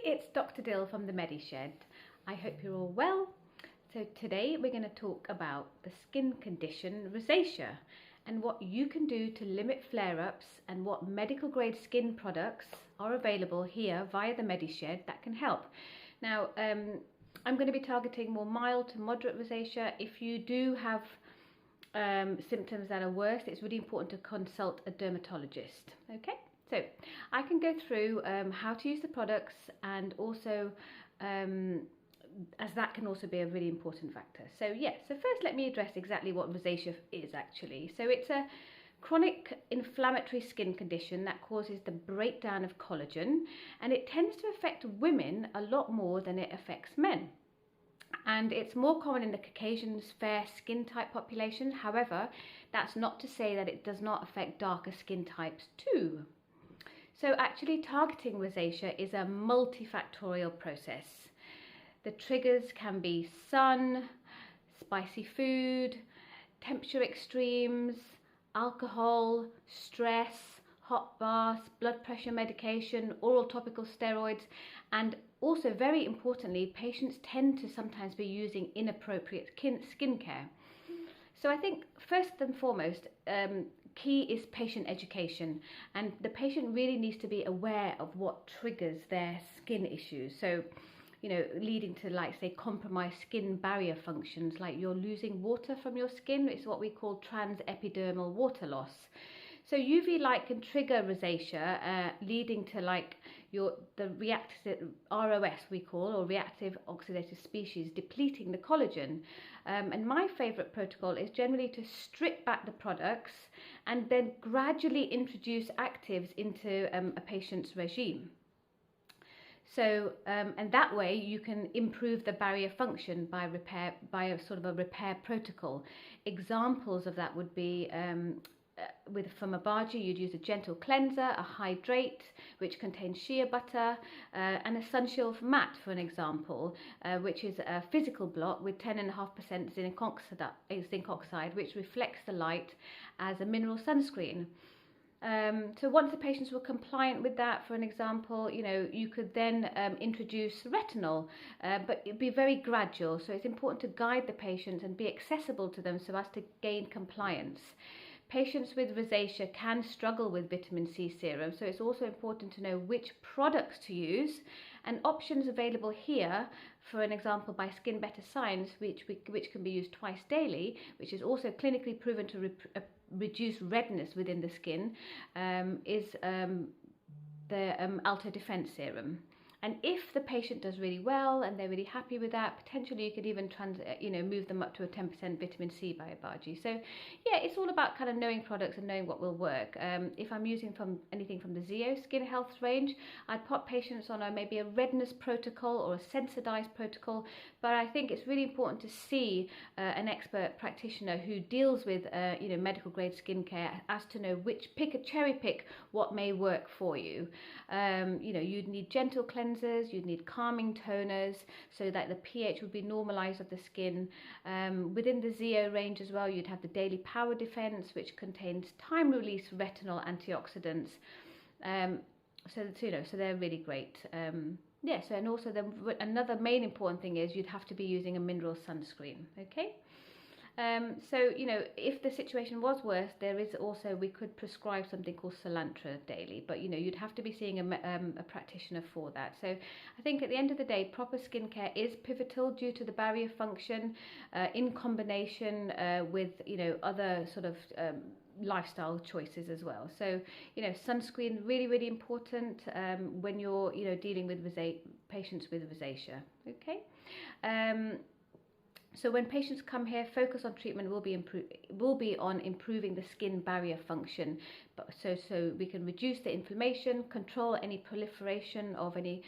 it's Dr. Dill from the MediShed. I hope you're all well. So today we're going to talk about the skin condition rosacea and what you can do to limit flare-ups and what medical grade skin products are available here via the MediShed that can help. Now I'm going to be targeting more mild to moderate rosacea. If you do have symptoms that are worse, it's really important to consult a dermatologist. Okay, so I can go through how to use the products, and also as that can also be a really important factor. So so first let me address exactly what rosacea is actually. So it's a chronic inflammatory skin condition that causes the breakdown of collagen, and it tends to affect women a lot more than it affects men. And it's more common in the Caucasian fair skin type population. However, that's not to say that it does not affect darker skin types too. So actually targeting rosacea is a multifactorial process. The triggers can be sun, spicy food, temperature extremes, alcohol, stress, hot baths, blood pressure medication, oral topical steroids, and also very importantly, patients tend to sometimes be using inappropriate skincare. So I think first and foremost, key is patient education, and the patient really needs to be aware of what triggers their skin issues. So, you know, leading to, like, say, compromised skin barrier functions, like you're losing water from your skin. It's what we call transepidermal water loss. So UV light can trigger rosacea, leading to the reactive ROS we call, or reactive oxidative species, depleting the collagen. And my favorite protocol is generally to strip back the products and then gradually introduce actives into a patient's regime. So, and that way you can improve the barrier function by a sort of a repair protocol. Examples of that would be from a Abaji, you'd use a gentle cleanser, a hydrate, which contains shea butter, and a sunshield matte, for an example, which is a physical block with 10.5% zinc oxide, which reflects the light as a mineral sunscreen. So once the patients were compliant with that, for an example, you know, you could then introduce retinol, but it'd be very gradual. So it's important to guide the patients and be accessible to them so as to gain compliance. Patients with rosacea can struggle with vitamin C serum, so it's also important to know which products to use, and options available here, for an example, by Skin Better Science, which can be used twice daily, which is also clinically proven to reduce redness within the skin, is the Alto Defense Serum. And if the patient does really well and they're really happy with that, potentially you could even move them up to a 10% vitamin C by Abaji. So yeah, it's all about kind of knowing products and knowing what will work. If I'm using anything from the Zeo Skin Health range, I'd put patients on maybe a redness protocol or a sensitized protocol. But I think it's really important to see an expert practitioner who deals with medical grade skincare, as to know cherry pick what may work for you. You'd need gentle cleansing. You'd need calming toners so that the pH would be normalized of the skin. Within the Zeo range as well, you'd have the Daily Power Defense, which contains time-release retinol antioxidants. So they're really great. And also another main important thing is you'd have to be using a mineral sunscreen. Okay. If the situation was worse, we could prescribe something called cilantro daily, but you'd have to be seeing a practitioner for that. So I think at the end of the day, proper skincare is pivotal due to the barrier function, in combination with other sort of lifestyle choices as well. So sunscreen really important when you're dealing with patients with rosacea. Okay. So when patients come here, focus on treatment will be on improving the skin barrier function, so we can reduce the inflammation, control any proliferation of any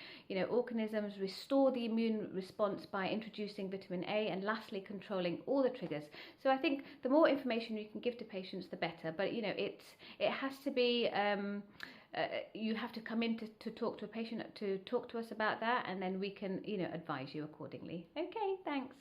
organisms, restore the immune response by introducing vitamin A, and lastly controlling all the triggers. So I think the more information you can give to patients, the better. But it has to be you have to come in to talk to a patient, to talk to us about that, and then we can advise you accordingly. Okay, thanks.